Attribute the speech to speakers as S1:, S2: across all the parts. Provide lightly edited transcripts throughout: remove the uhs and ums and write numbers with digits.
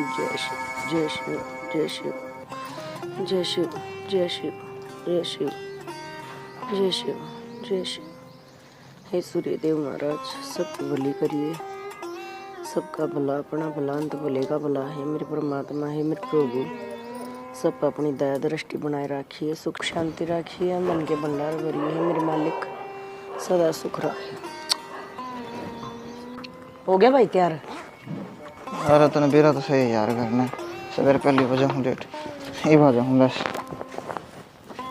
S1: जय शिव जय शिव जय शिव जय शिव जय शिव जय शिव जय शिव जय शिव। हे सूर्यदेव महाराज, सबकी भली करिए, सबका भला अपना भला अंत भले का भला है मेरे परमात्मा, है मेरे प्रभु। सब अपनी दया दृष्टि बनाए रखिए, सुख शांति रखिए, मन के भंडार भरिए, है मेरे मालिक, सदा सुख रखे। हो गया भाई तैयार?
S2: अरे तूने बेरा तो सही है यार, घर में सवेरे पहले बजा हूँ लेट ही बजा हूँ बस।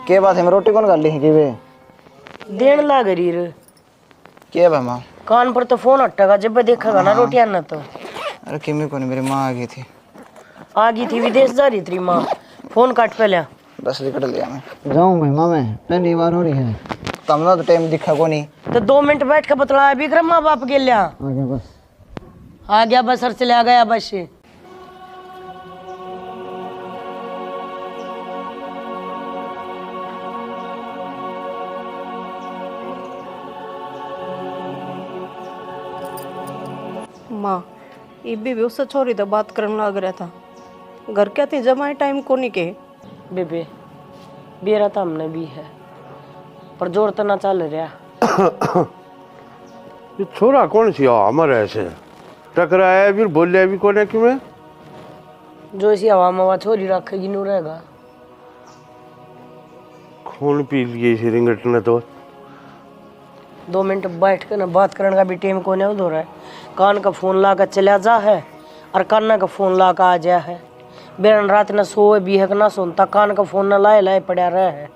S2: क्या बात है, मैं रोटी कौन कर ली कि वे
S1: देन लाग रही रे?
S2: क्या भाई माँ
S1: कान पर तो फोन हटेगा जब देखेगा ना रोटी आना तो।
S2: अरे किमी को नहीं, मेरी माँ आ गई थी विदेश जा रही थी माँ, फोन काट पहले बस निकट लिया मैं जाऊँ भाई माँ, मैं पहली बार हो रही है तमना तो टाइम दिखा को नहीं
S1: तो 2 मिनट बैठ के बतला विक्रम माँ बाप के लिया आ गया बस, सर चले आ गया बस।
S3: माँ ये भी उससे छोरी तो बात करने लग रहा था, घर क्या थी जमाए टाइम को नहीं के
S1: बेबे बेरा तो हमने भी है पर जोर तो ना चल रहा।
S4: ये छोरा कौन सी हमारे ऐसे टकराया भी बोलिया भी कौन है कि मैं
S1: जो इसी हवा में छोरी रखेगी नू रहेगा।
S4: खून पी लिए इसी रिंगट ने तो
S1: 2 मिनट बैठ के ना बात करने का भी टाइम को नहीं हो रहा है। कान का फोन ला कर चला जा है और कान का फोन ला कर आ जा है। बेरन रात न सोए भी है कि ना सोनता, कान का फोन न लाए लाए पड़ा रहे है।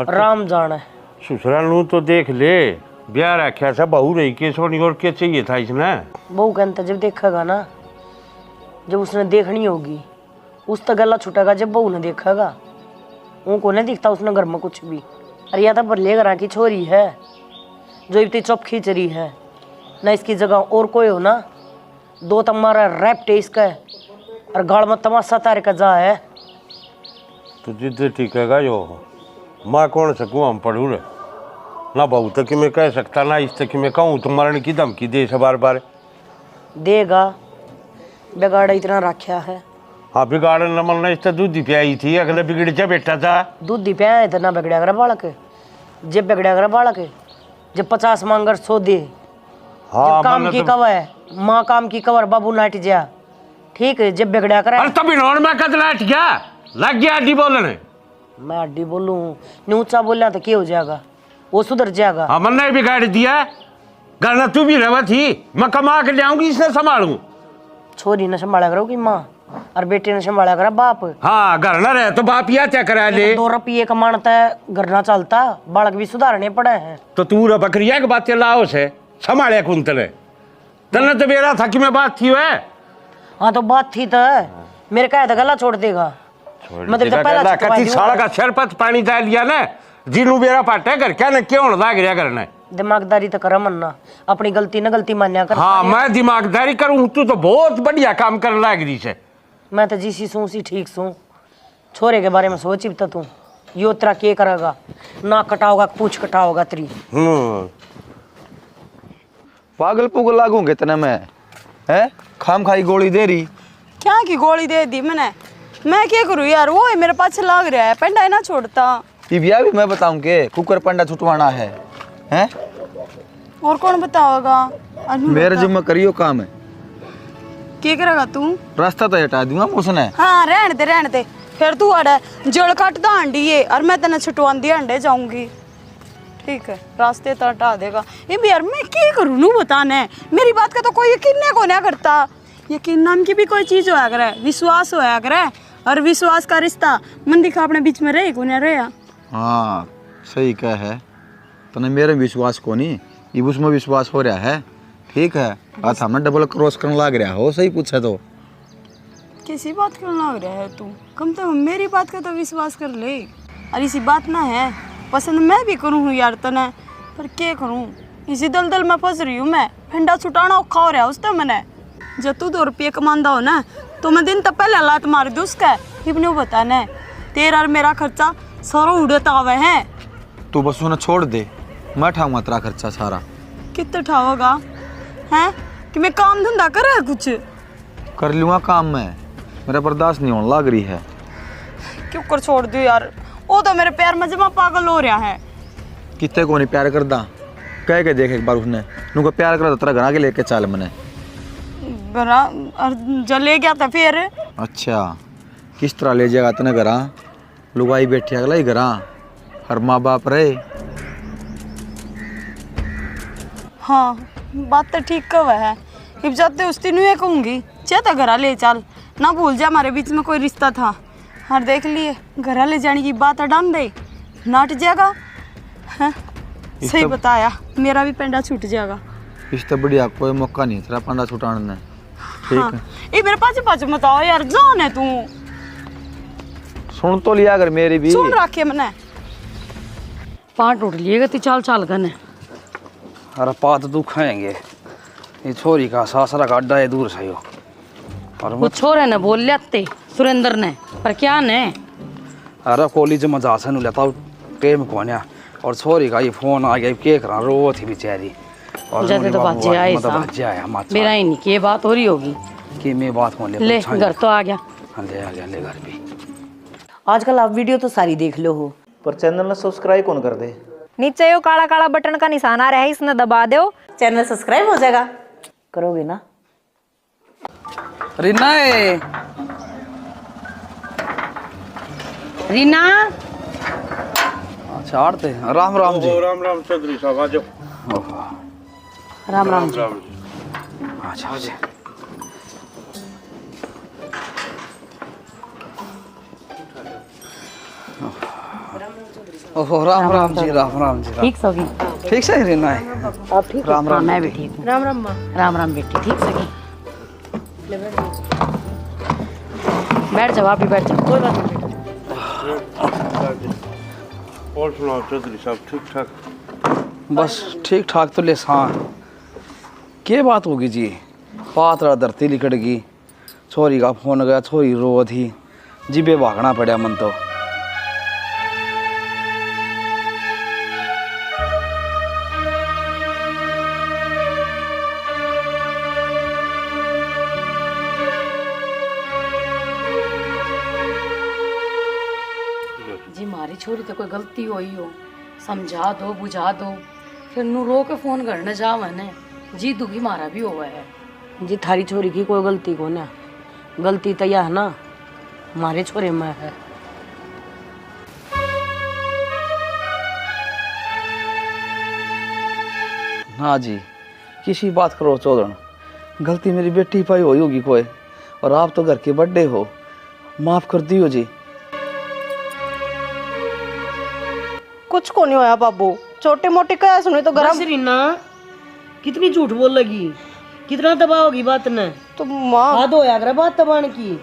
S1: राम जाना है
S4: ससुराल नू तो देख ले, ब्याह रखा था बहू रही के सोनी और क्या चाहिए था इसने।
S1: बहू कहता जब देखेगा ना, जब उसने देखनी होगी उस तक गला छुटेगा जब बहू ने देखेगा। उनको नहीं दिखता उसने घर में कुछ भी। अरे या तो बल्ले घर की छोरी है जो इतनी चुप खींच रही है ना, इसकी जगह और कोई हो ना, 2 तुम्हारा रैप टेस्ट का है और गाड़ में तमाशा तारे का जा है।
S4: तो जिद्द ठीक है जो माँ कौन सकूँ हम पढ़ू रे ना बहू तक मैं कह सकता ना इस तक मैं कहूँ तुम्हारे की धमकी दे से बार बार
S1: देगा बिगाड़ा इतना रखा है।
S4: हाँ बिगाड़ न मलना इस दूध ही पियाई थी, अगले बिगड़ जा बेटा था
S1: दूध ही पिया है ना बिगड़ा कर बालक, जब बिगड़ा कर बालक जब 50 मांगर 100 दे।
S4: हाँ
S1: काम की कवर है माँ, काम की कवर बाबू नाट जा ठीक है। जब बिगड़ा कर
S4: तभी नॉन में कद लाट गया लग गया अड्डी बोलने।
S1: मैं अड्डी बोलूँ ऊंचा बोलिया तो क्या हो जाएगा, वो सुधर जाएगा।
S4: हाँ मन ने बिगाड़ दिया, गलना तू भी रवा थी, मैं कमा के ले आऊंगी इसने संभालूं।
S1: छोरी ने संभाला करोगी माँ और बेटे ने संभाला करा बाप।
S4: हाँ घर न रहे तो बाप या क्या करा ले।
S1: 2 रुपये कमाता है घर ना चलता, बालक भी सुधारने पड़े हैं।
S4: तो तू बकरिया की बात लाओ से संभाले कौन तने तने तो बेरा था कि मैं बात थी है।
S1: हाँ तो बात थी तो मेरे कहा था गला छोड़ देगा मतलब तो पहला
S4: कति साला का शरपत पानी डाल लिया ना जिनू बेरा पाटे कर क्या ने क्यों लाग रिया करना।
S1: दिमागदारी तो कर मन्ना, अपनी गलती न गलती मान्या कर।
S4: हाँ मैं दिमागदारी करूं, तू तो बहुत बढ़िया काम करने लाग रही से।
S1: मैं तो जिसी सू सी ठीक सू, छोरे के बारे में सोची तो तू यो तेरा के करेगा, ना कटाओगा पूछ कटाओगा तेरी।
S2: पागल पुगल लागूंगे इतने में है, खाम खाई गोली दे रही।
S3: क्या की गोली दे दी मैंने, मैं क्या करूँ यार, वो है मेरे पास लाग रहा है, पेंडा ना छोड़ता।
S2: पिबिया भी मैं बताऊं के कुकर पंडा छुटवाना है हैं?
S3: और कौन बताओगा?
S2: मेरे जिम्मे करियो काम है।
S3: क्या करेगा तू?
S2: रास्ता तो हटा दूंगा उसने।
S3: हाँ रहने दे फिर तू अड़ा जड़ काट दा अंडी है और मैं तेने छुटवांदी अंडे जाऊंगी ठीक है, रास्ते तो हटा देगा। ये भी यार मैं क्या करूँ नू बताने, मेरी बात का तो कोई यकीन को नहीं करता। यकीन नाम की भी कोई चीज होया करे, विश्वास होया करे, और विश्वास का रिश्ता मन दिखा अपने बीच में रहे को नहीं रहे।
S2: हाँ सही कह है, तने मेरे विश्वास को नहीं ये उसमें विश्वास हो रहा है ठीक है। आज हमने डबल क्रॉस करने लग रहा हो, सही पूछे तो
S3: किसी बात करने लग रहा है तू, कम से कम मेरी बात का तो विश्वास कर ले। और इसी बात ना है पसंद मैं भी करूँ यार तने, पर क्या करूँ इसी दलदल में फंस रही हूँ मैं, फंडा छुटाना औखा हो रहा है उससे मैंने। जब तू 2 रुपये कमांदा हो ना तो मैं दिन तक पहले लात मार दूँ उसका, इबने बताने तेरा और मेरा खर्चा सारा उड़ता हुआ है।
S2: तू बस उन्हें छोड़ दे, मैं उठाऊंगा तेरा खर्चा सारा।
S3: कितना उठाओगा हैं कि मैं काम धंधा कर रहा कुछ
S2: कर लूँगा काम मैं,
S5: मेरा बर्दाश्त नहीं होने लग रही है।
S3: क्यों कर छोड़ दियो यार, वो तो मेरे पैर में जमा पागल हो रहा है।
S5: कितने को नहीं प्यार करदा, कह के देख एक बार उसने नुको प्यार करा तेरा घर आके लेके चल मैंने।
S3: घरा जब ले गया था फिर।
S5: अच्छा किस तरह ले जाएगा तेने घर? लुगाई बैठी अगला ही घर, हर माँ बाप रहे।
S3: हाँ बात तो ठीक कब है, अब जाते उस दिन ये कहूँगी चाहता घरा ले चल, ना भूल जा हमारे बीच में कोई रिश्ता था। और देख लिए घरा ले जाने की बात डाल दे, नाट जाएगा। हैं सही बताया, मेरा भी पेंडा छूट जाएगा।
S5: इससे बढ़िया कोई मौका नहीं तेरा पंडा छुटाने ने। ठीक
S3: हाँ।
S5: है
S3: ये मेरे पास बताओ यार, जान है तू
S5: सुन तो लिया अगर मेरी भी
S3: सुन रखे मैंने।
S1: पाँट उठ लिएगा तो चाल चाल गने।
S6: अरे पात तू खाएंगे, ये छोरी का सासरा का अड्डा है दूर से हो। और
S1: वो छोरे ने बोल लेते सुरेंद्र ने, पर क्या ने?
S6: अरे कॉलेज में जा सन लेता टेम कोन्या, और छोरी का ये फोन आ गया के करा रो थी बेचारी। और
S1: जैसे तो बाजे आए मेरा ही नहीं कि ये बात हो रही होगी
S6: कि मैं बात हो
S1: ले घर तो आ गया।
S6: हाँ ले आ गया, ले घर भी।
S7: आजकल आप वीडियो तो सारी देख लो हो,
S2: पर चैनल ने सब्सक्राइब कौन कर दे?
S8: नीचे यो काला काला बटन का निशान आ रहा है, इसने दबा दो,
S7: चैनल सब्सक्राइब हो जाएगा। करोगे ना?
S6: रीना
S1: रीना
S6: अच्छा आड़ते राम राम जी।
S4: राम राम चौधरी साहब आ जाओ।
S1: राम राम जी।
S6: अच्छा अच्छा ओहो राम राम जी, राम राम जी।
S1: ठीक सगी?
S6: ठीक से रीना है?
S1: आप ठीक?
S6: राम राम।
S1: मैं भी ठीक हूँ। राम राम माँ। राम राम बेटी, ठीक सगी? बैठ जाओ, आप भी बैठ जाओ, कोई बात नहीं।
S4: और सुनाओ चौधरी साहब, ठीक ठाक?
S6: बस ठीक ठाक तो ले हाँ। क्या बात होगी जी? पात्रा धरती लिकट गई, छोरी का फोन गया, छोरी रो थी, जिबे भागना पड़ा मन तो।
S1: जी हमारी छोरी तो कोई गलती हुई हो, समझा दो बुझा दो, फिर नू रो के फोन करने जा मैंने जी दुखी मारा भी हुआ है।
S7: जी थारी छोरी की कोई गलती को ना, गलती तो यह है ना हमारे छोरे में है।
S6: हाँ जी किसी बात करो चौधरी, गलती मेरी बेटी पाई हुई होगी कोई, और आप तो घर के बड़े हो, माफ कर दियो जी।
S3: कुछ को नहीं होया बाबू, छोटे मोटे कया सुने तो गरम।
S7: रीना कितनी झूठ बोल लगी, कितना दबाओगी बात ने?
S3: तो माँ
S7: हाथ होया करे बात दबाने की,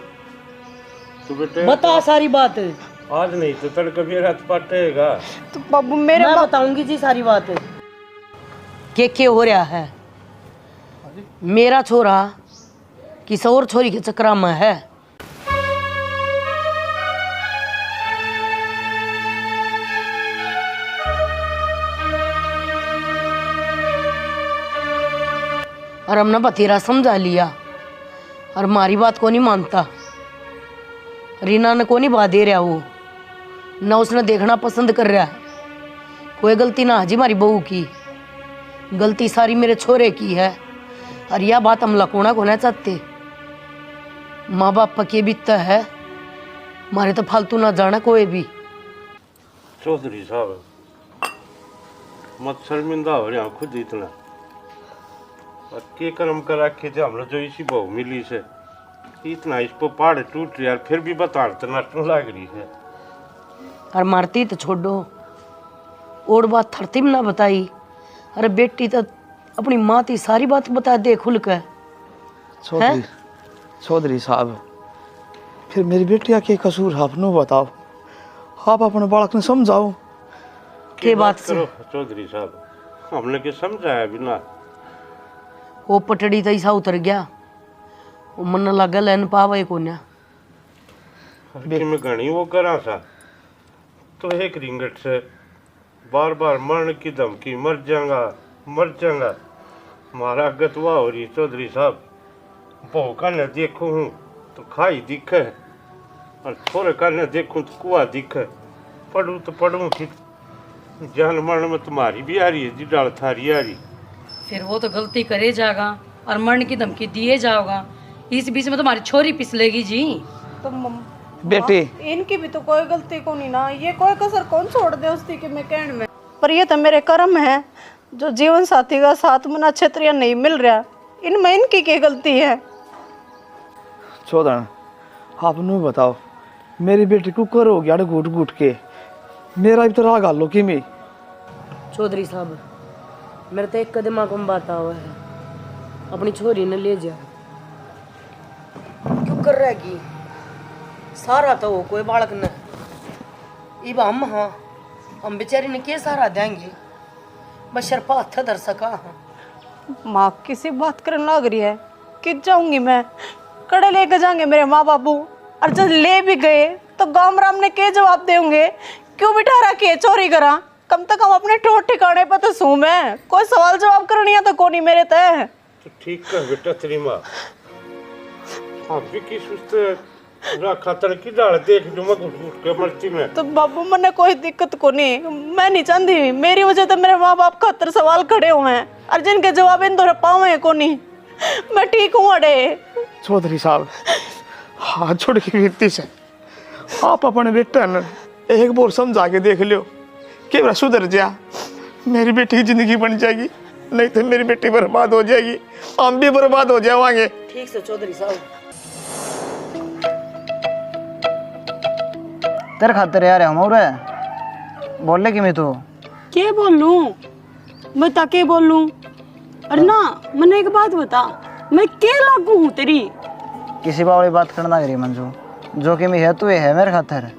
S4: तो बेटे
S7: बता सारी बात।
S4: आज नहीं तो तड़के भी रात पाटेगा।
S3: तो बाबू मेरे
S7: मैं बताऊंगी जी सारी बात। के हो रहा है? मेरा छोरा किसी और छोरी के चक्कर में है। और हमने बथेरा समझा लिया, और हमारी बात को नहीं मानता। रीना ने को नहीं बात दे रहा, वो ना उसने देखना पसंद कर रहा। कोई गलती ना हाजी हमारी बहू की, गलती सारी मेरे छोरे की है। और यह बात हम लकोना को ना चाहते, माँ बाप पके बीतता है, हमारे तो फालतू ना जाना कोई भी।
S4: चौधरी साहब मत शर्मिंदा हो रहा खुद इतना, और के कर्म करा के थे हमरा जो इसी बहू मिली से इतना इस पर पहाड़ टूट रही, फिर भी बता तो नष्ट लग रही है।
S7: और मारती तो छोड़ो, और बात थरती में ना बताई। अरे बेटी तो अपनी माँ थी, सारी बात बता दे खुल कर।
S6: चौधरी चौधरी साहब फिर मेरी बेटिया के कसूर आप नो बताओ, आप अपने बालक ने समझाओ।
S7: के बात से
S4: करो चौधरी साहब, हमने के समझाया बिना।
S7: वो पटड़ी तो ऐसा उतर गया, वो मन लगा लेन पावे को ना।
S4: कि मैं घनी वो करा था तो एक रिंगट से बार बार मरने की धमकी, मर जाऊंगा। मारा गतवा हो रही चौधरी साहब, बहू का न देखो हूँ तो खाई दिखे और थोड़े करने देखूं तो कुआ दिखे। पढ़ूं तो पढ़ूं कि जान मरण में तुम्हारी भी आ रही है जी, डाल थारी आ रही।
S7: फिर वो तो गलती करे जाएगा और मरने की धमकी दिए जाओगा, इस बीच में तुम्हारी छोरी पिसलेगी जी।
S3: तो
S6: बेटे
S3: इनकी भी तो कोई गलती को नहीं ना, ये कोई कसर कौन छोड़ दे उसकी कि मैं कहने में। पर ये तो मेरे कर्म है, जो जीवन साथी का साथ मना क्षेत्रीय नहीं मिल रहा, इनमें इनकी क्या गलती है।
S6: चौधन आप नू बताओ, मेरी बेटी को करो गया घूट घूट के, मेरा भी तो राग आलो कि मैं।
S7: चौधरी साहब मेरे तो एक दिमाग में बात हुआ है, अपनी छोरी ने ले जा। क्यों कर रहा है कि सारा तो हो कोई बालक न, इब हम बेचारी ने क्या सहारा देंगे, बस शर्फा हथ धर सका।
S3: माँ किसी बात करने लग रही है कि जाऊंगी मैं, कड़े लेके जाएंगे मेरे माँ बाबू, और जब ले भी गए तो गांव राम ने क्या जवाब देंगे, क्यों बिठा रखी है चोरी करा। कम से कम अपने ठोर ठिकाने पर तो सू मैं, कोई सवाल जवाब करनी है तो कोनी मेरे तय।
S4: तो ठीक है बेटा तेरी माँ, आप भी किस खातर की डाल देख जो मैं घुट घुट के मरती में।
S3: तो बाबू मने कोई दिक्कत को नहीं, मैं नहीं चाहती मेरी वजह तो मेरे माँ बाप खातर सवाल खड़े हुए हैं, और जिनके जवाब इन दो पावे को नहीं। मैं ठीक हूँ अड़े।
S6: चौधरी साहब हाथ छोड़ के विनती से आप अपने बेटा न एक बार समझा के देख लियो कि मेरा सुधर जा, मेरी बेटी की जिंदगी बन जाएगी, नहीं तो मेरी बेटी बर्बाद हो जाएगी, हम भी बर्बाद हो जाएंगे।
S7: ठीक से चौधरी साहब।
S2: तेरे खातिर यार हम और बोले कि मैं तो
S3: क्या बोल लूं, मैं ताके बोल लूं। अरे ना मैंने एक बात बता, मैं क्या लागू हूँ तेरी।
S2: किसी वाली बात करना करी मंजू, जो कि मैं है तो ये है मेरे खातिर।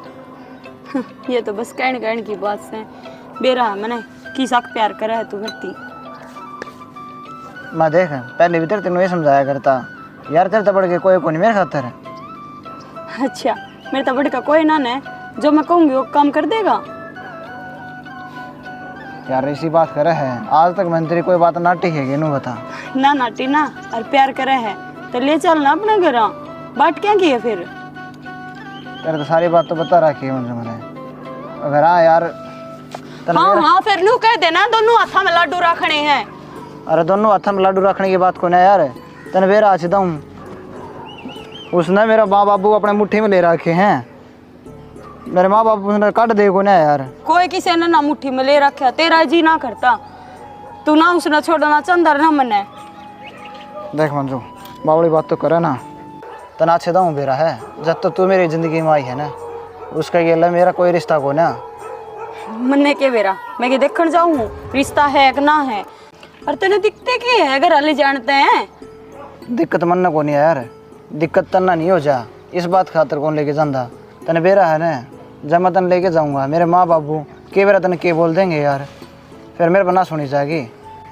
S3: ये तो बस कहने की बात से बेरा मैंने किसा प्यार करा है तू करती।
S2: मैं देख पहले भी तेरे ये समझाया करता यार, तेरे तबड़ के कोई नहीं मेरे खातिर।
S3: अच्छा मेरे तबड़ का कोई ना है, जो मैं कहूँगी वो काम कर देगा।
S2: यार इसी बात करे है, आज तक मैंने तेरी कोई बात ना टिकेगी नू बता।
S3: ना नाटी ना, और प्यार करे है तो ले चलना अपने घर, बात क्या की है फिर।
S2: तेरे तो सारी बात तो बता रखी है मुझे मैंने। अगर हाँ यार
S3: हाँ फिर नू कह देना दोनों हाथा में लाडू रखने हैं।
S2: अरे दोनों हाथा में लाडू रखने की बात को ना यार, तेने बेरा आज दूँ उसने मेरा माँ बाबू अपने मुट्ठी में ले रखे हैं, मेरे माँ बाप उसने काट दे को ना यार।
S3: कोई किसी ने ना मुट्ठी में ले रखा, तेरा जी ना करता, तू ना उसने छोड़ना चाहता ना मने।
S2: देख मंजू बावड़ी बात तो करे ना, तना अच्छे दाऊँ बेरा है, जब तक तू मेरी जिंदगी में आई है ना, उसका ये ला मेरा कोई रिश्ता को ना।
S3: मन्ने के बेरा मैं के देखने जाऊँ रिश्ता है कि ना है, और तेने दिखते की है घर वाले जानते हैं।
S2: दिक्कत मन को नहीं है यार, दिक्कत तना नहीं हो जा, इस बात खातर कौन लेके जाता। तने बेरा है ना, जब मैं तन लेके जाऊँगा मेरे माँ बाबू के बेरा तने के बोल देंगे यार, फिर मेरे पर ना सुनी जाएगी।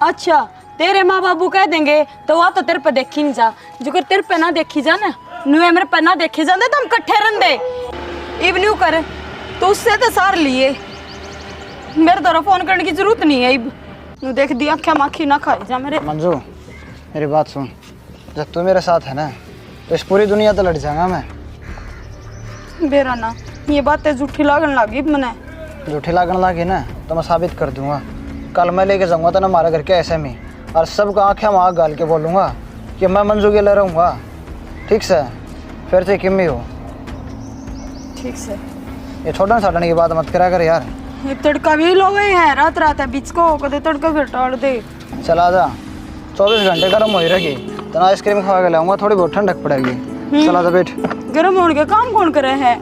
S3: अच्छा तेरे माँ बाबू कह देंगे तो वह तो तेरे पे देखी नहीं जा, जो कर तेरे पे ना देखी जा ना, नुए मेरे पे ना देखी जाते तो हम कट्ठे रहते। इब न्यू कर तो उससे तो सार लिए, मेरे द्वारा फोन करने की जरूरत नहीं है। इब नू देख दिया क्या माखी ना खाई जा मेरे।
S2: मंजू मेरी बात सुन, जब तू मेरे साथ है ना तो इस पूरी दुनिया तो लड़ जाऊंगा मैं।
S3: बेरा ना ये बातें झूठी लागन लगी मैंने।
S2: झूठी लागन लगी ना तो मैं साबित कर दूंगा, कल मैं लेके जाऊंगा तो ना हमारे घर के ऐसे में, और सबका आँखें वहाँ गाल के बोलूँगा कि मैं मंजू के लिए रहूँगा, ठीक से फिर से किम्मी हो।
S3: ठीक से
S2: ये छोड़ने साड़ने की बात मत करा कर यार।
S3: ये तड़का भी लोग हैं रात रात है बीच को कदे तड़का फिर टाल दे।
S2: चला जा 24 घंटे गर्म हो ही रखी, तो आइसक्रीम खवा के लाऊंगा, थोड़ी बहुत ठंडक पड़ेगी। चला जा बैठ।
S3: गर्म होने के काम कौन करे है,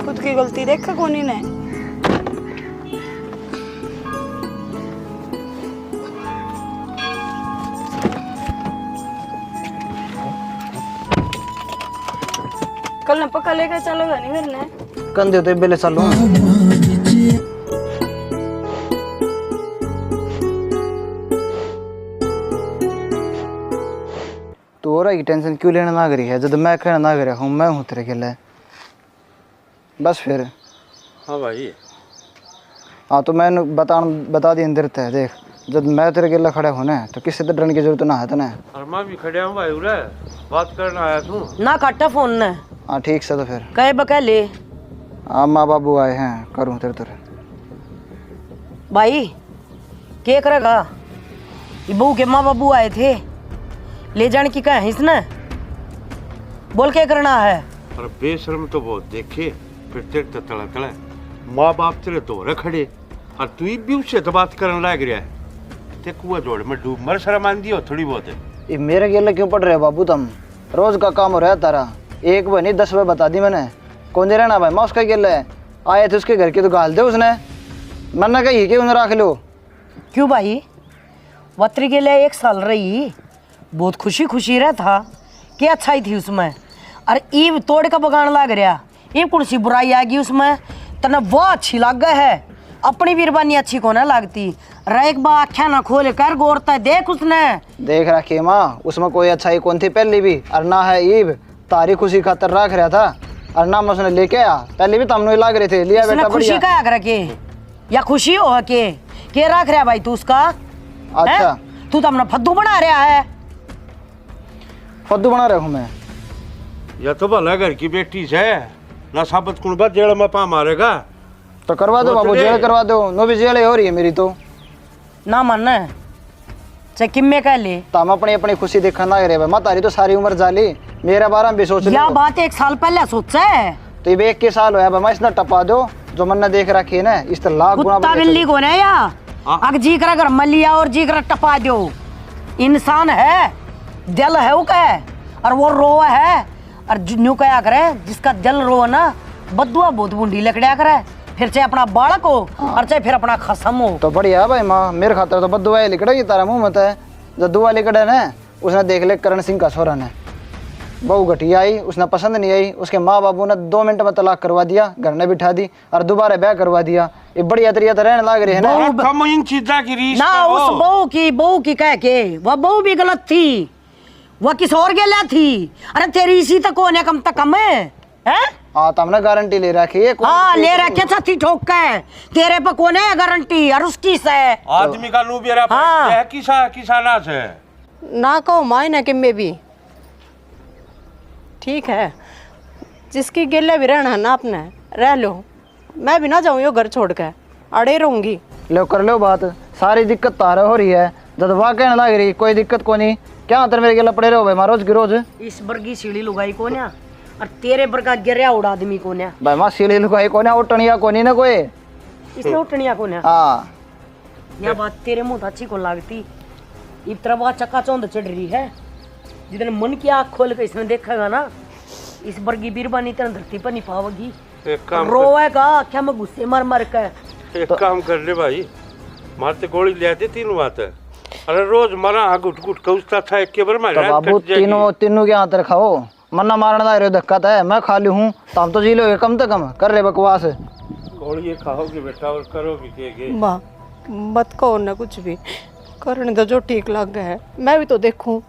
S3: खुद की गलती देखा कोनी ने। कल न पक्का लेकर चलोगा नहीं मेरे ने
S2: कंधे तो बेले चलूँ। तो हो रहा है टेंशन क्यों लेने ना करी है, जब मैं कहना ना कर हूँ, मैं हूँ तेरे के लिए बस फिर।
S4: हाँ भाई
S2: हाँ तो मैंने बता दी अंदर है, देख जब मैं तेरे गेला खड़ा हूँ ना तो किसी से डरने की जरूरत ना है तने।
S4: और मैं भी खड़े हूँ भाई उरे बात करना आया तू।
S7: ना काटा फोन ने।
S2: हाँ ठीक से तो फिर
S7: कहे बकह ले
S2: हाँ माँ बाबू आए हैं करूँ तेरे तेरे।
S7: भाई क्या करेगा? ये बहू के माँ बाबू आए थे ले जाने की कहा है इसने? बोल क्या करना है?
S4: और बेशर्म तो बहुत देखे फिर तेरे तो तला तला माँ बाप तेरे दोहरे खड़े और तू भी उससे तो बात करने लग रहा है। ते कुआ जोड़ में डूब मर शर्म आंदी हो थोड़ी बहुत है।
S2: ये मेरे गेला क्यों पड़ रहे हो बाबू तुम? रोज का काम हो रहा है तारा। एक बार नहीं 10 बार बता दी मैंने। कौन दे रहना भाई? मैं उसका गेला है। आए थे उसके घर की तो गाल दे उसने। मरना कही कि उन्हें रख लो।
S7: क्यों भाई? वत्री के लिए 1 साल रही बहुत खुशी खुशी रहा था कि अच्छाई थी उसमें। और ईब तोड़ का बगान लग रहा ईब कौन सी बुराई आ गई उसमें? तना वो अच्छी लग गए है अपनी बीरबानी अच्छी को ना लगती। एक बार आख्या ना खोल कर गोरता देख उसने।
S2: देख रखी माँ उसमें कोई अच्छाई कौन थी पहले भी और ना है ईब तारी खुशी खातर रख रहा था और ना मैं उसने लेके आया। पहले भी तुमने लग रहे थे लिया बेटा
S7: खुशी का आग रखे या खुशी हो के रख रहा भाई तू उसका?
S2: अच्छा
S7: तू तो अपना फद्दू बना रहा है।
S2: फद्दू बना रहा हूँ मैं?
S4: या तो भला घर की बेटी से ना साबत कुणबा जेल में पा मारेगा
S2: तो करवा दो बाबू जेल करवा दो। नो भी जेल हो रही है मेरी तो
S7: ना मानना है चाहे किम्मे कह ले।
S2: तो हम अपनी अपनी खुशी देखना रहे भाई। मैं तारी तो सारी उम्र जाली मेरा बारे में भी सोच
S7: यह बात 1 साल पहले सोचा है
S2: तो ये 21 साल होया भाई। मैं इसने टपा दो जो मैंने देख रखी है ना इस तरह लाख गुना
S7: कुत्ता बिल्ली को नहीं या अग जी करा घर मलिया और जी करा टपा दो। इंसान है दिल है वो कहे और वो रो है और न्यू क्या करे जिसका दिल रो ना बदुआ बहुत बूंदी लकड़िया करे फिर चाहे अपना बालक हो और चाहे फिर अपना खसम हो।
S2: तो बढ़िया भाई माँ मेरे खातर तो बदुआ लिकड़ेगी तारा मुंह मत है। जो दुआ लिकड़े ने उसने देख ले करण सिंह का छोरा ने बहू घटिया आई उसने पसंद नहीं आई। उसके माँ बाबू ने 2 मिनट में तलाक करवा दिया घर ने बिठा दी और दोबारा ब्याह करवा दिया। ये बढ़िया तरीका तो रहने लग रही है ना।
S4: कम इन चीज़ों की रीस
S7: ना उस बहू की कह के वह बहू भी गलत थी वह किस और गेला थी। अरे तेरी इसी तक कौन है कम तक कम है?
S2: हाँ तो हमने गारंटी ले रखी है।
S7: हाँ ले रखे छत्ती ठोक के तेरे पे कौन है गारंटी और उसकी से
S4: आदमी का लू बेरा
S7: हाँ।
S4: किसाना से
S3: ना कहो मायने कि मैं भी ठीक है जिसकी गिले भी रहना है ना अपने रह लो। मैं भी ना जाऊँ यो घर छोड़ के अड़े रहूंगी।
S2: लो कर लो बात सारी दिक्कत तारा हो रही है जब वाह कहने लग रही कोई दिक्कत को नहीं। क्या अंतर मेरे के पड़े रहो भाई रोज की रोज।
S7: इस बर्गी सीढ़ी लुगाई कौन है और तेरे बर्गा गिरया उड़ा आदमी कौन है?
S2: भाई माँ सीढ़ी लुगाई कौन है उठनिया को नहीं ना कोई
S7: इसने उठनिया कौन है?
S2: हाँ
S7: यह बात तेरे मुंह अच्छी को लगती। इस तरह बात चक्का चौंध चढ़ रही है जितने मन की आँख खोल के इसमें देखेगा ना इस बर्गी बीरबानी तेरे धरती पर नहीं पाओगी। रोएगा क्या मैं गुस्से मार मार के।
S4: एक काम कर ले भाई मारते गोली ले आते तीनों बात है। अरे रोज मरा घुट घुट कौसता था एक के बार में
S2: तो बाबू तीनों के हाथ रखाओ मन्ना मारना लग रहे हो धक्का है मैं खा ली हूँ तो हम तो जी लोगे कम से कम कर रहे बकवास।
S4: गोली खाओगे बेटा और करोगे के
S3: माँ मत कहो ना कुछ भी करने दो जो ठीक लग गया है। मैं भी तो देखूं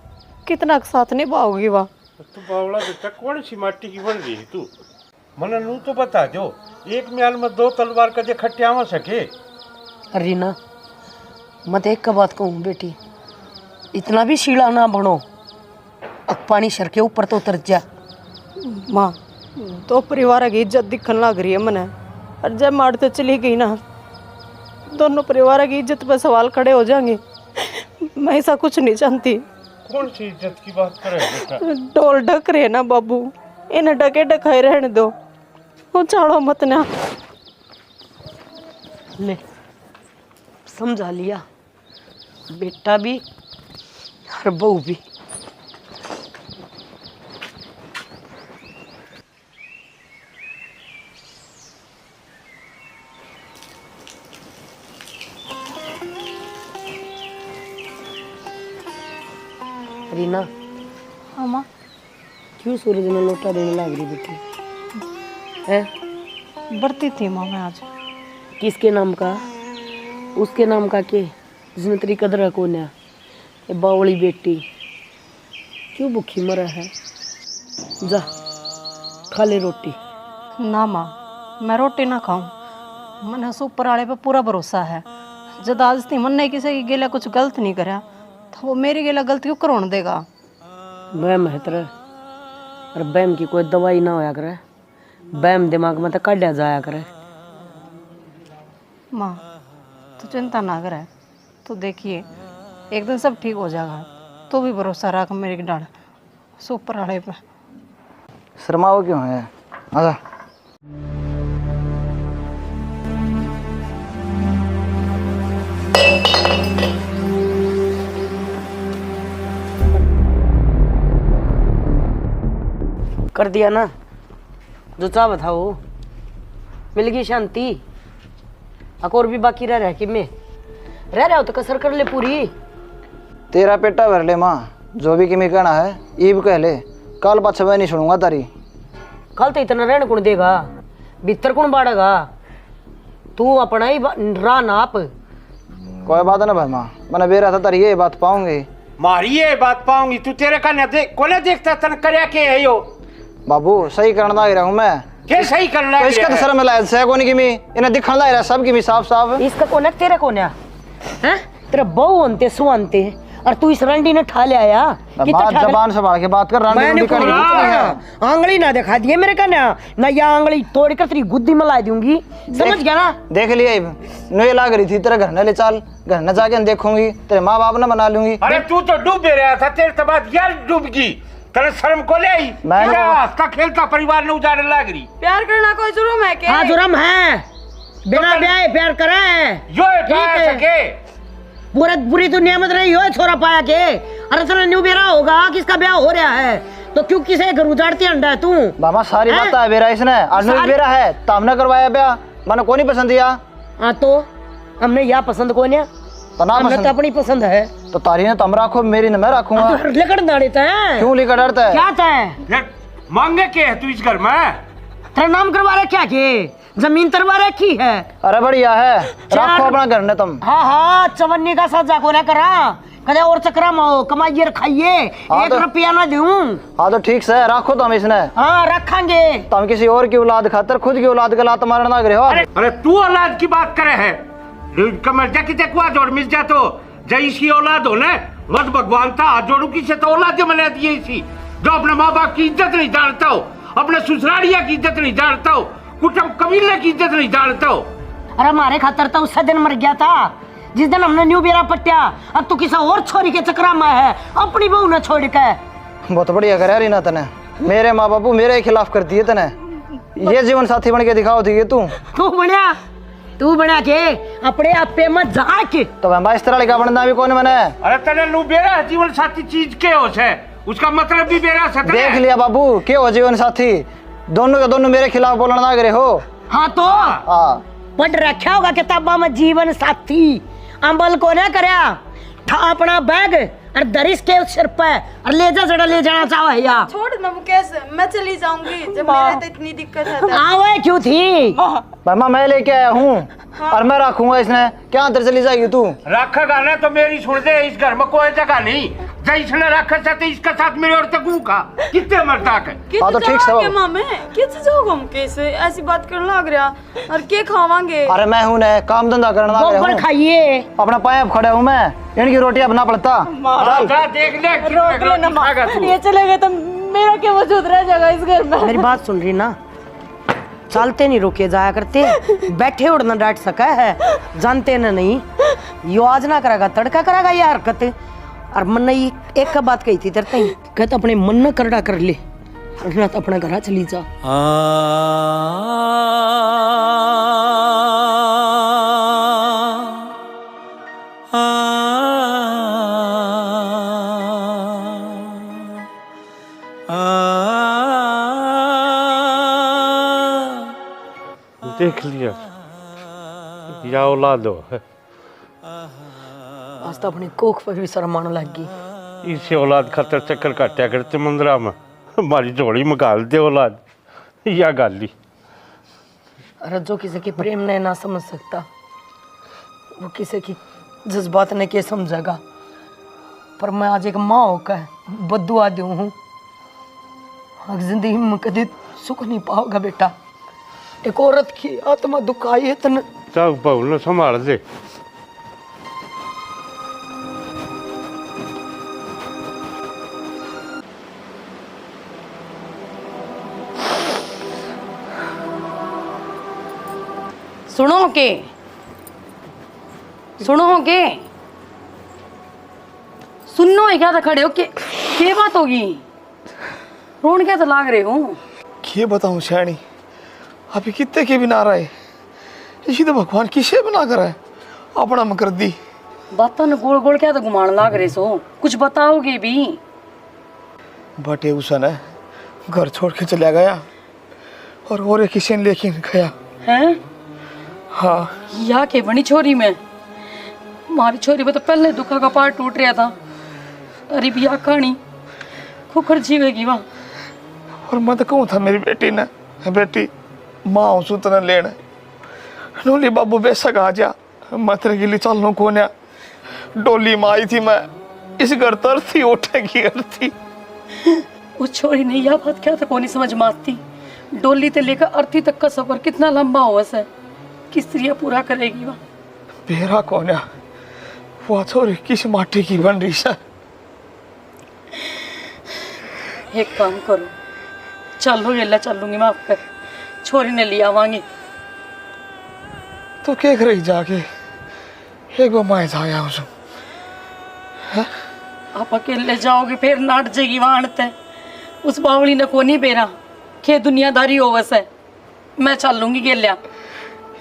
S3: कितना साथ निभाओगी वहाँ।
S4: तू बावला बेटा कौन सी माटी की बन रही है तू मना नू तो बता दो एक म्याल में 2 तलवार का जे खट्टियावा सके।
S7: रीना मत एक का बात कहूँ बेटी इतना भी शीला ना बनो अब पानी सर के ऊपर तो उतर जा।
S3: माँ तो परिवार की इज्जत दिखने लग रही है मने और जब मारते चली गई ना दोनों परिवार की इज्जत पर सवाल खड़े हो जाएंगे। मैं ऐसा कुछ नहीं जानती।
S4: कौन सी इज्जत की बात कर रहे बेटा?
S3: डोल ढक रहे ना बाबू इन्हें ढके ढकाए रहने दो वो चाड़ो मत ना।
S7: ले समझा लिया बेटा भी और बहू भी। रीना
S3: हाँ माँ
S7: क्यों सूरज में लोटा देने लग रही बेटी है?
S3: बढ़ती थी माँ मैं आज।
S7: किसके नाम का? उसके नाम का के जिसने तेरी कदर कौन है? ये बावली बेटी क्यों भूखी मरा है? जा खा ले रोटी।
S3: ना माँ मैं रोटी ना खाऊं। मैंने ऊपर वाले पे पूरा भरोसा है जब आज थी मन ने किसी की गेला कुछ गलत नहीं करा तो वो मेरी गेला गलत क्यों करोन देगा।
S7: वहम है तेरे, और वहम की कोई दवाई ना होया करे, वहम दिमाग में तो काढ़ा जाया करे।
S3: माँ तो चिंता ना करे, तो देखिए एक दिन सब ठीक हो जाएगा। तो भी भरोसा रख मेरे डाल सुपर वाले पे।
S2: शर्माओ क्यों है? आजा।
S7: कर दिया ना जो चाह था, वो मिल गई शांति। और भी बाकी रह रहा कि मैं रह रहा हो तो कसर कर ले पूरी।
S2: तेरा पेटा भर ले माँ, जो भी किमी कहना है ईब कह ले, कल पाछा मैं नहीं सुनूंगा तारी।
S7: कल तो इतना रहने कौन देगा, भीतर कौन बाड़ेगा, तू अपना ही राह नाप।
S2: कोई बात ना भाई माँ, मैंने बेरा था तारी ये बात पाऊंगी।
S4: मारी ये बात पाऊंगी तू तेरे का कोने देखता तन करया के है यो
S2: बाबू सही करना ही रहा हूँ मैं।
S4: के सही करना
S2: तो इसका तो शर्म लायक से कोनी की मी इन्हें दिखण ला रहा सब की मी साफ साफ।
S7: इसका कौन है तेरा कौन है? हैं? तेरा बहु अंते सुनते और तू इस रंडी ने ठा ले आया।
S2: बात जबान संभाल के बात कर।
S7: मैंने आंगली ना दिखा दिए मेरे का ना या आंगली तोड़ कर तेरी गुद्दी में ला दूंगी, समझ गया ना?
S2: देख लिया नुए लाग रही थी तेरे घर न ले चाल, घर न जाके देखूंगी, तेरे माँ बाप न मना लूंगी।
S4: अरे तू तो डूब रहा था, तेरे तो बात यार डूब गई, तेरे शर्म को ले आई। हंसता खेलता परिवार ने उजाड़ने लग रही।
S3: प्यार करना कोई जुर्म है क्या?
S7: हाँ जुर्म है, बिना ब्याह प्यार करा है
S4: यो सके
S7: पूरा पूरी दुनिया में नहीं हो छोरा पाया के। अरे तेरा न्यू बेरा होगा, किसका ब्याह हो रहा है तो क्यों किसे घर उजाड़ती अंडा है तू?
S2: बाबा सारी बात है बेरा इसने अनु बेरा है तो हमने करवाया ब्याह, मैंने को नहीं पसंद दिया।
S7: हाँ तो हमने या पसंद कौन है? हमने तो अपनी पसंद है।
S2: तो तारी ने तुम रखो, मेरी ने मैं रखूंगा।
S7: तो लेकर डालता है
S2: क्यों लेकर डरता है?
S7: क्या था
S4: मांगे के है तू इस घर में?
S7: तेरा नाम करवा रखा के जमीन तरवा रखी है।
S2: अरे बढ़िया है, रखो अपना घर ने तुम।
S7: हाँ हाँ चवन्नी का साजा को ना करा कदे और चक्रा माओ कमाइए रखाइए, एक रुपया ना दूं।
S2: हाँ तो ठीक से रखो तुम इसने।
S7: हाँ रखेंगे।
S2: तुम किसी और की औलाद खातर खुद की औलाद का लात मारना गिरे हो।
S4: अरे तू औलाद की बात करे है, कमर जा किते कुआ जोड़ मिल जा तो जय इसकी औलाद हो ना, बस भगवान था हाथ जोड़ू की से तो औलाद मना दिए इसी, जो अपने माँ बाप की इज्जत नहीं जानता हो, अपने ससुरालिया की इज्जत नहीं जानता हो, कुटुंब कबीले की इज्जत नहीं जानता हो।
S7: अरे हमारे खातर तो उस दिन मर गया था जिस दिन हमने न्यू बेरा पट्टिया, अब तू किसी और छोरी के चक्रा में है अपनी बहू ने छोड़ के।
S2: बहुत बढ़िया करे यार, ना तने मेरे माँ बापू मेरे खिलाफ कर दिए, तने ये जीवन साथी बन के दिखाओ थी
S7: तू बना के अपने आप पे मत जा के।
S2: तो मैं इस तरह का बनना भी कौन मैंने?
S4: अरे तने नु बेरा जीवन साथी चीज के हो से, उसका मतलब भी बेरा से
S2: देख लिया बाबू के हो जीवन साथी, दोनों के दोनों मेरे खिलाफ बोलना ना करे हो।
S7: हाँ तो पढ़ रखा होगा किताबा में जीवन साथी, अमल को ना करया था अपना बैग और दरिस के सिर पे और ले जा जड़ा ले जाना चाहे या
S3: छोड़ ना मुकेश, मैं चली जाऊंगी जब मेरे तो इतनी दिक्कत है।
S7: आवे क्यों थी?
S2: मामा मैं लेके आया हूँ और मैं रखूंगा इसने, क्या अंदर चली जाएगी तू?
S4: रखेगा ना तो मेरी सुन दे, इस घर में कोई जगह नहीं, जैसने रखे साथ इसके साथ मेरे और तक का कितने मरता है।
S2: हाँ तो ठीक से
S3: मामे किस जाओगे मुकेश, ऐसी बात करने लग रहा और के खावांगे?
S2: अरे मैं हूँ ना काम धंधा करना
S7: गोबर खाइए,
S2: अपना पाया खड़े हूँ मैं, इनकी रोटी अपना पड़ता।
S4: देख ले
S3: ये चलेगा तो मेरा क्या वजूद रह जाएगा इस घर में?
S7: मेरी बात सुन रही ना, चलते नहीं रोके जाया करते, बैठे उड़ना डांट सका है, जानते ना नहीं यो आज ना करेगा तड़का करेगा ये हरकत। और मन ने एक बात कही थी तेरे कहते अपने मन न करड़ा कर ले ना तो अपना घर चली जा।
S4: देख लिया या औलाद हो,
S7: आज तो अपनी कोख पर भी शर्म आने लग गई।
S4: इसे औलाद खातर चक्कर काटा करते मंदिरा में, हमारी झोली में गाल दे औलाद या गाली।
S7: अरे जो किसी के प्रेम ने ना समझ सकता वो किसी की जज्बात ने क्या समझेगा। पर मैं आज एक माँ होकर बद्दुआ दूं हूँ, जिंदगी में कभी सुख नहीं पाओगा बेटा। एक औरत की आत्मा दुखाई है तन
S4: चाक बहु न संभाल दे,
S7: सुनो के सुनो है क्या था खड़े हो के बात होगी? रोन क्या तो लाग रहे हो?
S6: क्या बताऊं शैनी, अभी कितने के भी ना रहे, इसी तो भगवान किसे बना कर है अपना मकर दी।
S7: बातों ने गोल गोल क्या तो घुमान लाग रहे सो, कुछ बताओगे भी?
S6: बटे उसन है घर छोड़ के चला गया और किसी ने लेके गया
S7: हैं?
S6: हाँ।
S7: या के बनी छोरी में, हमारी छोरी में तो पहले दुखा का पार टूट रहा था, अरे बिया कहानी खुखर जीवेगी वहाँ।
S6: और मैं तो कहूँ था मेरी बेटी ने, बेटी माँ हूँ तना लेने नोली बाबू बेशक आ जा, मैं तेरे के लिए चलना कौन है। डोली में आई थी मैं, इस घर तर थी उठेगी घर थी।
S7: उस छोरी ने यह बात क्या था कोनी समझ मारती, डोली से लेकर अर्थी तक का सफर कितना लंबा हुआ है, किस तरह पूरा करेगी वह?
S6: बेरा कौन है वो छोरी, किस माटी की बन रही है।
S7: एक काम करो, चलो गेला चलूंगी मैं आपकर, छोरी ने लिया आवांगी।
S6: तो क्या कर रही जाके, एक बार मैं जाया हूँ।
S7: आप अकेले जाओगे फिर नाट जाएगी वहां ते, उस बावली ने को नहीं बेरा के दुनियादारी हो वैसे, मैं चल लूंगी गेलिया।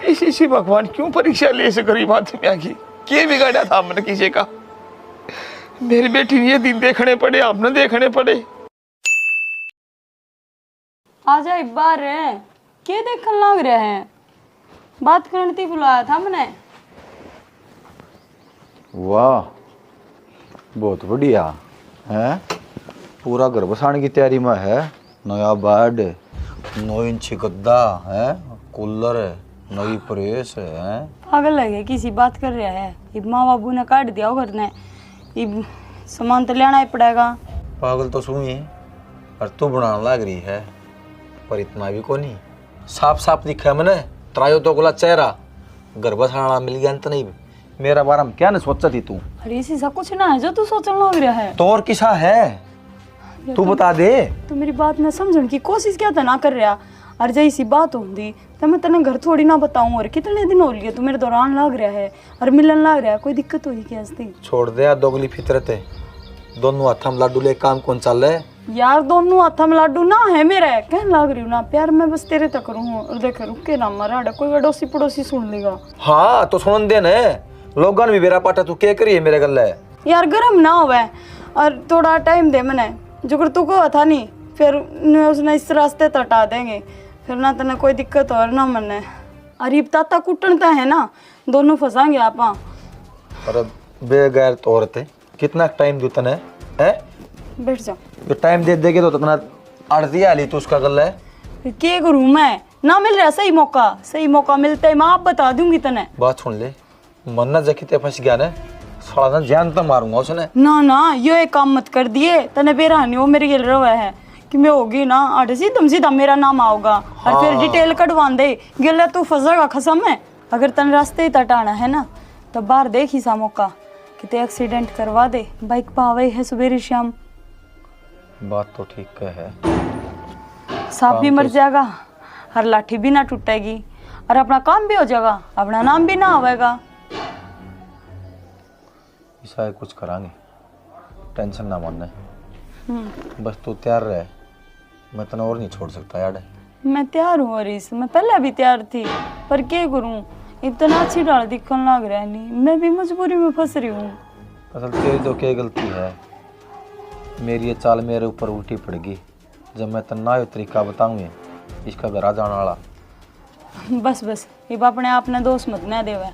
S6: इसी भगवान क्यों परीक्षा ले इस गरीब आदमी की, क्या बिगाड़ा था हमने किसी का। मेरी बेटी ने ये दिन देखने पड़े, हमने देखने पड़े।
S3: आ जाए बाहर है, क्या देखने लग रहे हैं? बात करने ती बुलाया था मैंने।
S5: वाह बहुत बढ़िया है, पूरा घर बसाने की तैयारी में है। नया बेड, 9 इंची गद्दा है, कूलर है, नई प्रेस है।
S3: पागल लगे किसी बात कर रहा है, इब माँ बाबू ने काट दिया घर ने, इब सामान तो लेना ही पड़ेगा।
S5: पागल तो सुई और तू बनाने लग रही है, पर इतना भी को नहीं। साफ साफ दिखा मैंने त्रायो तो गोला चेहरा, घर बसाना मिल गया तो नहीं। मेरा बारे में क्या न सोचा थी तू?
S3: अरे इसी सा कुछ ना है जो तू सोचने लग रहा है।
S5: तो और किसा है तू बता दे।
S3: तो मेरी बात न समझने की कोशिश क्या था ना कर रहा, और जैसी बात होंगी तो मैं तेने घर थोड़ी ना बताऊं। और कितने दिन हो लिए तू मेरे दौरान लग रहा है और मिलन लग रहा है, कोई दिक्कत होगी क्या?
S5: छोड़ दे यार दोगली फितरत है, दोनों हाथ में लाडू ले काम कौन चल रहा है
S3: यार? दोनों हाथ में लाडू ना है मेरा, कहने लग रही हूँ ना प्यार, मैं बस तेरे तक करूँ। और देख रुके ना मारा कोई अड़ोसी पड़ोसी सुन लेगा।
S5: हाँ तो सुन दे न, लोगों ने भी बेरा पाटा तू क्या करी है मेरे गल है
S3: यार। गरम ना होवे और थोड़ा टाइम दे मैंने, जो कर तू को था नहीं फिर उसने इस रास्ते तटा देंगे, फिर ना तने कोई दिक्कत और ना मने। अरे ताता कुटनता है ना, दोनों फंसाएंगे आप।
S5: अरे बेगैर तौर पे कितना टाइम दू तने है?
S3: बैठ जाओ।
S5: जो टाइम दे देगे तो तना अर्जी आली तो उसका गल है।
S3: क्या करूँ मैं, ना मिल रहा सही मौका मिलता है मैं आप बता दूंगी तने।
S5: बात सुन ले, मन ना जखीते फंस गया ना, साला ना जान तो मारूंगा उसने।
S3: ना यो एक काम मत कर दिए, तने बेरानी वो मेरे गिल रहा है कि मैं होगी ना आटे सीधा मेरा नाम आओगा। हाँ। और फिर डिटेल कटवा दे गिला तू फंसेगा खसम है। अगर तन रास्ते ही तटाना है ना तो बाहर देख ही सा मौका, कितने एक्सीडेंट करवा दे, बाइक पावे है सुबह शाम।
S5: बात तो ठीक है,
S3: सांप भी मर जाएगा और लाठी भी ना टूटेगी और अपना काम भी हो जाएगा, अपना नाम भी ना आवेगा।
S5: ऐसा कुछ करांगे, टेंशन ना मानना, बस तू तैयार रहे, मैं तना और नहीं छोड़ सकता यार।
S3: मैं तैयार हूँ अरीस, मैं पहले भी तैयार थी, पर क्या करूँ इतना अच्छी डाल दिखने लग रहा है नहीं, मैं भी मजबूरी में फंस रही हूँ।
S5: असल तेरी तो क्या गलती है, मेरी ये चाल मेरे ऊपर उल्टी पड़ेगी जब मैं तना ये तरीका बताऊंगी इसका घर आ जाने वाला।
S3: बस ये अपने आप ने दोस्त मत न देवे,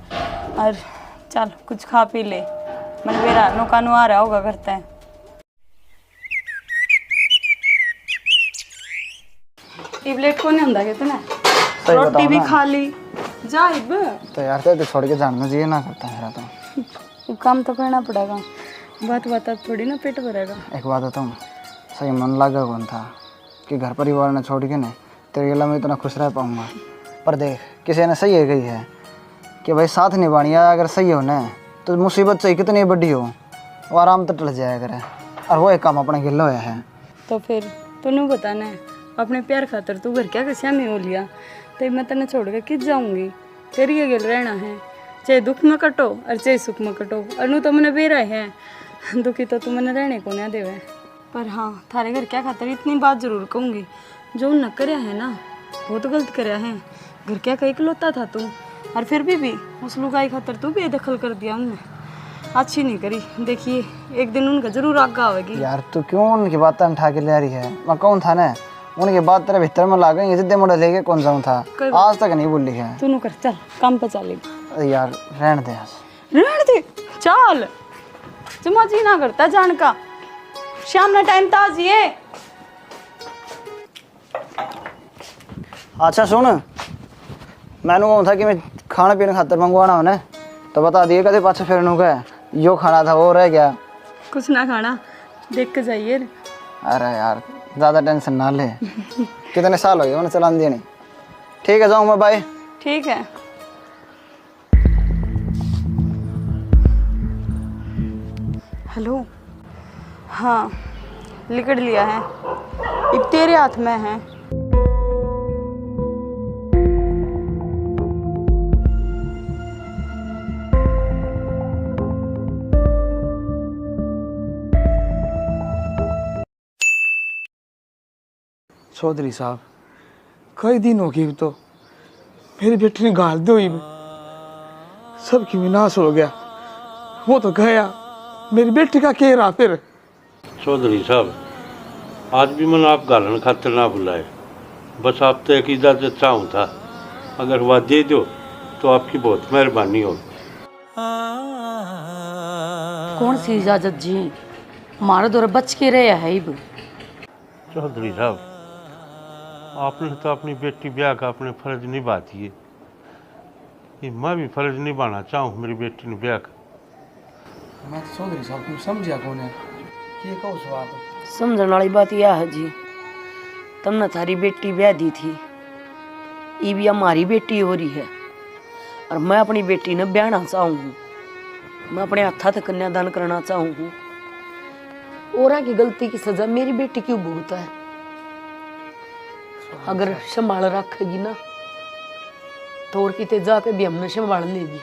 S3: और चल कुछ खा पी ले, मन मेरा नौकानु आ रहा होगा करते हैं। टेबलेट को नहीं होता कितना, रोटी भी खा ली जाइब
S2: तो यार तो छोड़ के जाना चाहिए ना करता मेरा तो
S3: काम तो करना पड़ेगा, बात थोड़ी ना पेट भरेगा।
S2: एक बात है तुम सही मन लगा कौन था कि घर परिवार ने छोड़ के नहीं तेरे गला में इतना खुश रह पाऊंगा। पर देख किसी ने सही है गई है कि भाई साथ निभानी है, अगर सही हो ना तो मुसीबत से कितनी बड़ी हो वो आराम तो टल जाया करे, और वो एक काम अपने गिल्ला हुआ है।
S3: तो फिर तूने बताना है अपने प्यार खातर तू घर क्या कसिया में हो लिया, तो मैं तेने छोड़ के किस जाऊंगी। तेरी ये गिल रहना है, चाहे दुख में कटो और चाहे सुख में कटो। अनु तो मैंने बेरा है, दुखी तो तू मैंने रहने को ना देवे। पर हाँ, थारे घर क्या खातर इतनी बात जरूर कहूँगी, जो न करया है ना बहुत गलत करया है। घर क्या कहीं इकलौता था तू, और फिर भी उस लुगाई खातर तू बेदखल कर दिया उनने, अच्छी नहीं करी। देखिए एक दिन उनका जरूर आगा आवेगी।
S2: यार तू क्यों उनकी बातें उठा के ले रही है? मैं कौन था ना, उनकी बात तेरे भीतर में लागेंगे, जिद्दे मोड़े लेके कौन जाऊँ था, आज तक नहीं बोली है।
S3: तू कर, चल काम पे चल।
S2: यार रहने दे,
S3: रहने दे, चल जुम्मा जी ना करता जान का, शाम ना टाइम ताजिए।
S2: अच्छा सुन, मैंने कहूँ था कि मैं खाने पीने खातर मंगवाना उन्हें, तो बता दिए कदे पाछे फिर का यो खाना था वो रह गया।
S3: कुछ ना खाना, देख के जाइए।
S2: अरे यार ज़्यादा टेंशन ना ले, कितने साल हो गए उन्हें चलान दिए नहीं। ठीक है जाऊँ मैं, बाय।
S3: ठीक है। हेलो, हाँ लिकड़ लिया है, अब तेरे हाथ में है।
S6: चौधरी साहब कई दिन हो गए तो मेरी बेटी ने गाल दो ही सबकी विनाश हो गया, वो तो गया, मेरी बेटी का क्या रहा फिर?
S4: चौधरी साहब, आज भी मैंने आप गालन खातर ना बुलाए, बस आप तो एक इजाज़त चाहूँ था, अगर वह दे दो तो आपकी बहुत मेहरबानी होगी।
S7: कौन सी इजाजत जी, मारा दौर बच के रहे है इब।
S4: चौधरी साहब, आपने तो अपनी बेटी ब्याह का अपने फर्ज निभा दिए, मैं भी फर्ज निभाना चाहूँ मेरी बेटी ने ब्याह का।
S6: मैं तो चौधरी साहब तुम समझिया कौन है, ये कहो सो आप?
S7: समझने वाली बात यह है जी, तुमने थारी बेटी ब्याह दी थी, ये भी हमारी बेटी हो रही है, और मैं अपनी बेटी ने ब्याहना चाहूँ, मैं अपने हाथा तक कन्यादान करना चाहूँ। औरा की गलती की सजा मेरी बेटी क्यों भुगता है? अगर संभाल रखेगी ना तो और किते जाके भी हमने संभाल लेगी,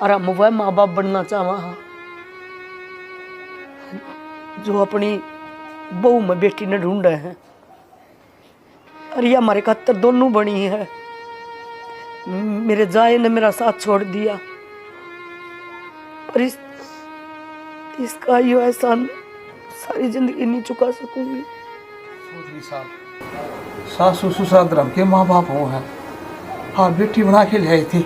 S7: और हम वह माँ बाप बनना चाहवा जो अपनी बहू में बेटी ने ढूंढे हैं, और ये हमारे खातर दोनों बनी है। मेरे जाए ने मेरा साथ छोड़ दिया, और इसका यो एहसान सारी जिंदगी नहीं चुका सकूंगी।
S6: चौधरी साहब, सासू ससुर धर्म के माँ बाप हो हैं, हाँ बेटी बना के ले थी,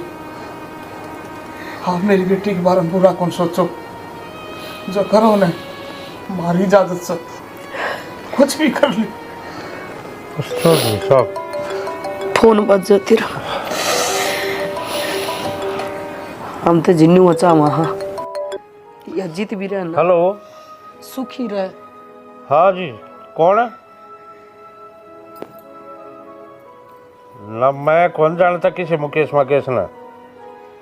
S6: हाँ मेरी बेटी के बारे में बुरा कौन सोचो, जो करो ने हमारी इजाजत से कुछ भी कर ली।
S4: चौधरी साहब,
S7: फोन बज जाती रहा, हम तो जिन्नू बचा वहाँ या जीत भी रहना।
S4: हेलो,
S7: सुखी रहे।
S4: हाँ जी, कौन है? ना मैं कौन जानता किसी मुकेश मकेश ना।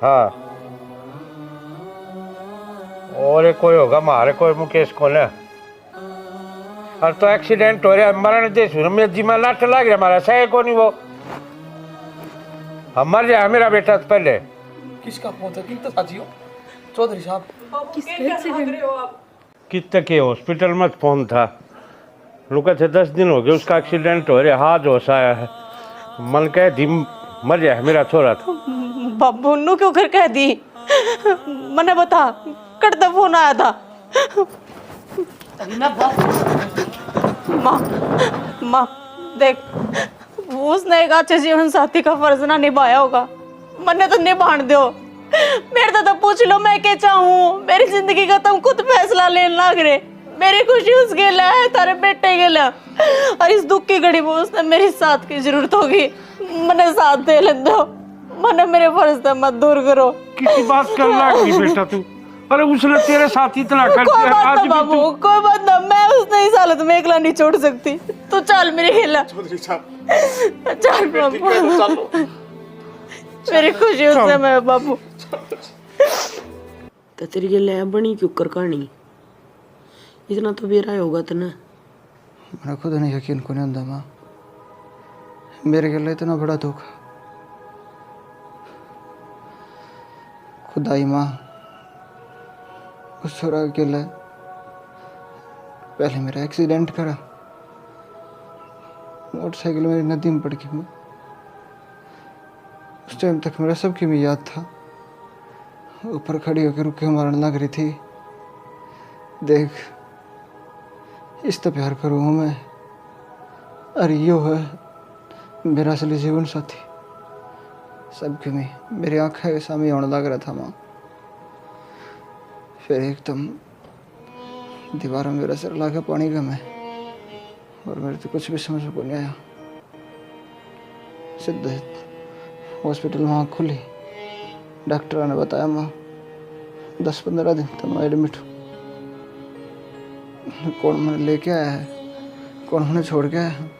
S4: हाँ, और एक कोई होगा, मारे कोई मुकेश कौन है? और तो एक्सीडेंट हो रहा है, मरण देश में जिम्मा लाट लग रहा, हमारा सही को नहीं वो, हम मर जाए मेरा बेटा तो पहले।
S6: किसका फोन था, किन साथी हो चौधरी साहब?
S4: कितने के हॉस्पिटल में फोन था, रुका थे 10 दिन हो गए उसका एक्सीडेंट हो रहा, हाथ होश आया है, मन कह दी मर जाए मेरा छोरा था।
S3: बाबू नु क्यों कर कह दी, मने बता कटता फोन आया था। माँ माँ देख, उसने एक अच्छे जीवन साथी का फर्ज ना निभाया होगा, मन्ने तो निभान दो। मेरे तो पूछ लो मैं क्या चाहूँ, मेरी जिंदगी का तुम खुद फैसला लेने लग रहे, मेरी खुशी उसके लिए है, तारे बेटे के लिए, और इस दुख की घड़ी में उसने मेरी साथ की जरूरत होगी, मने साथ दे ले दो, मने मेरे फर्ज से मत दूर करो।
S4: किसी बात कर लगी बेटा तू, अरे उसने तेरे साथ इतना कर
S3: कोई
S4: दिया,
S3: बात
S4: आज
S3: ना
S4: भी
S3: बाबू,
S4: तू
S3: कोई बात ना, मैं उसने इस हालत में अकेला नहीं छोड़ सकती, तू चल मेरे खेला।
S6: चौधरी साहब,
S3: चल बाबू, मेरी खुशी उससे मैं बाबू।
S7: तो तेरी ये ले बनी क्यों कर कहानी, इतना तो बेरा होगा तना।
S2: मैं खुद नहीं यकीन को नहीं होता माँ, मेरे गले इतना बड़ा दुख खुदाई माँ, उस छोरा अकेला पहले मेरा एक्सीडेंट करा, मोटरसाइकिल मेरी नदी में पड़ गई। मैं उस टाइम तक मेरा सबकी में याद था, ऊपर खड़ी होकर रुके मारने लग रही थी। देख, इस तो प्यार करूँ मैं, अरे यो है मेरा असली जीवन साथी। सबकी में मेरी आँखें के सामने होने लग रहा था माँ। फिर एकदम दीवार में मेरा सिर लाके पानी का मैं, और मेरे तो कुछ भी समझ में नहीं आया। सीधे हॉस्पिटल में आँख खुली, डॉक्टर ने बताया माँ 10-15 दिन तक मैं एडमिट हूँ। कौन मैंने लेके आया है, कौन मैंने छोड़ के आया है,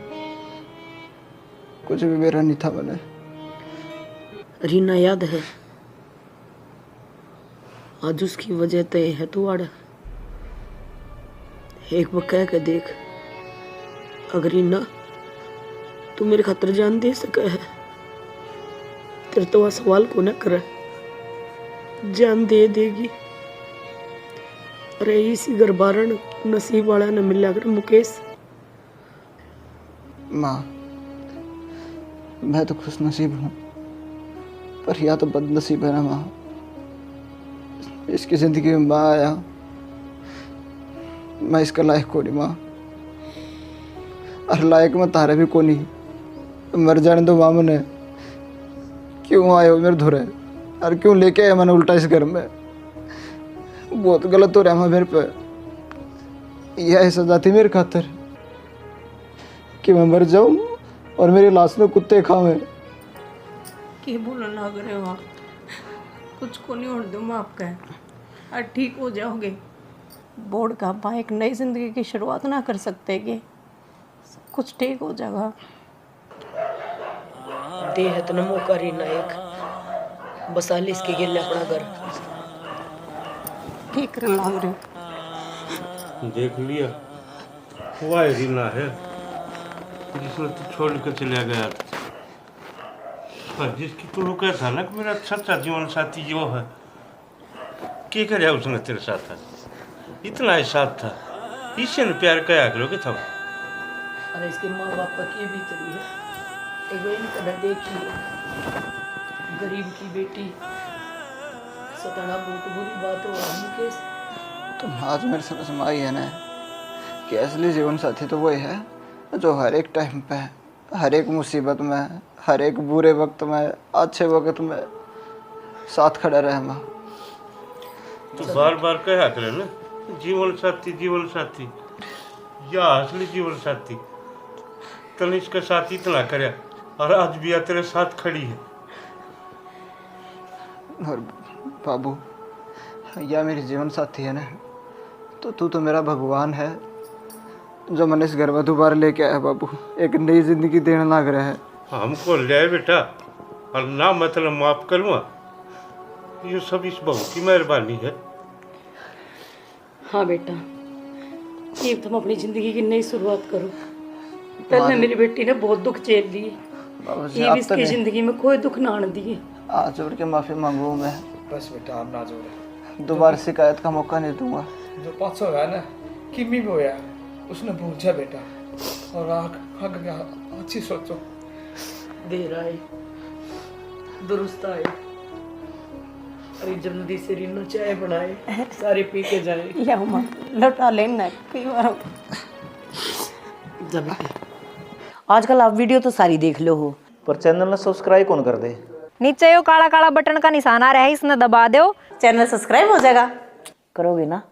S2: कुछ भी मेरा नहीं था। मैंने
S1: रीना याद है, आज उसकी वजह तय है तू आड़। एक बार कह के देख, अगर रीना तू मेरे खातर जान दे सके है, तेरे तो वह सवाल को न करे, जान दे देगी। अरे इसी गरबारण नसीब वाला न मिला कर मुकेश।
S2: माँ, मैं तो खुश नसीब हूँ, पर या तो बदनसीब है ना माँ। इसकी जिंदगी में माँ आया, मैं इसका लायक को नहीं माँ, और लायक में तारे भी को नहीं। मर जाने दो माँ। मैंने क्यों आए हो मेरे धुरे, और क्यों लेके आया मैंने उल्टा इस घर में। बहुत गलत हो रहा है मेरे पे। यह सजा थी मेरे खातर कि मैं मर जाऊं और मेरी लाश में कुत्ते खावे।
S3: के बोलने लग रहे हो आप? कुछ को नहीं होने दूंगा आपका, और ठीक हो जाओगे। बोर्ड का आप एक नई जिंदगी की शुरुआत ना कर सकते कि सब कुछ ठीक हो जाएगा।
S1: दे है तो न मौका रीना एक, बसा ले इसके गिरने अपना घर।
S3: ठीक करने लग रहे हो।
S4: देख लिया, वह रीना है जिसने तू छोड़ कर चला गया था, और जिसकी तू रुका था ना कि मेरा सच्चा जीवन साथी जो है। क्या करे उसने तेरे साथ था, इतना ही साथ था, इसे ने प्यार कया करो कि था।
S1: अरे इसके माँ बाप का क्या बीतरी है, एक बार इनका डर देखिए। गरीब की बेटी सताना बहुत बुरी बात हो मुकेश।
S2: तुम आज मेरे समझ में आई है ना कि असली जीवन साथी तो वही है जो हर एक टाइम पे, हर एक मुसीबत में, हर एक बुरे वक्त में, अच्छे वक्त में साथ खड़ा रहे माँ।
S4: तो बार बार कहा करे ना जीवन साथी या असली जीवन साथी। तने इसका साथ इतना करे और आज भी तेरे साथ खड़ी है।
S2: और बाबू, या मेरी जीवन साथी है ना, तो तू तो मेरा भगवान है जो मैंने इस घर में दोबारा लेके आया बाबू। एक नई जिंदगी देने लग रहा है।
S4: हमको ले बेटा, और ना मतलब माफ करूँगा, ये सब इस बहू की मेहरबानी है।
S1: हाँ बेटा, ये तुम अपनी जिंदगी की नई शुरुआत करो। पहले मेरी बेटी ने बहुत दुख झेल लिए, ये भी इसकी जिंदगी में कोई दुख ना आने दिए।
S2: आज जोड़ के माफी मांगू मैं।
S6: बस बेटा आप ना जोड़े,
S2: दोबारा शिकायत का मौका नहीं दूंगा।
S6: जो 500 है ना किमी भी होया उसने पूछा बेटा, और आगे अच्छी सोचो।
S1: देर आए दुरुस्त आए, अरे जल्दी से रीनो चाय बनाए, सारे पी के जाए।
S3: या माँ लौटा लेना कई बार।
S1: जब
S7: आजकल आप वीडियो तो सारी देख लो हो,
S2: पर चैनल ने सब्सक्राइब कौन कर दे।
S8: नीचे यो काला काला बटन का निशान आ रहा है, इसने दबा दो।
S7: चैनल सब्सक्राइब हो जाएगा। करोगे ना?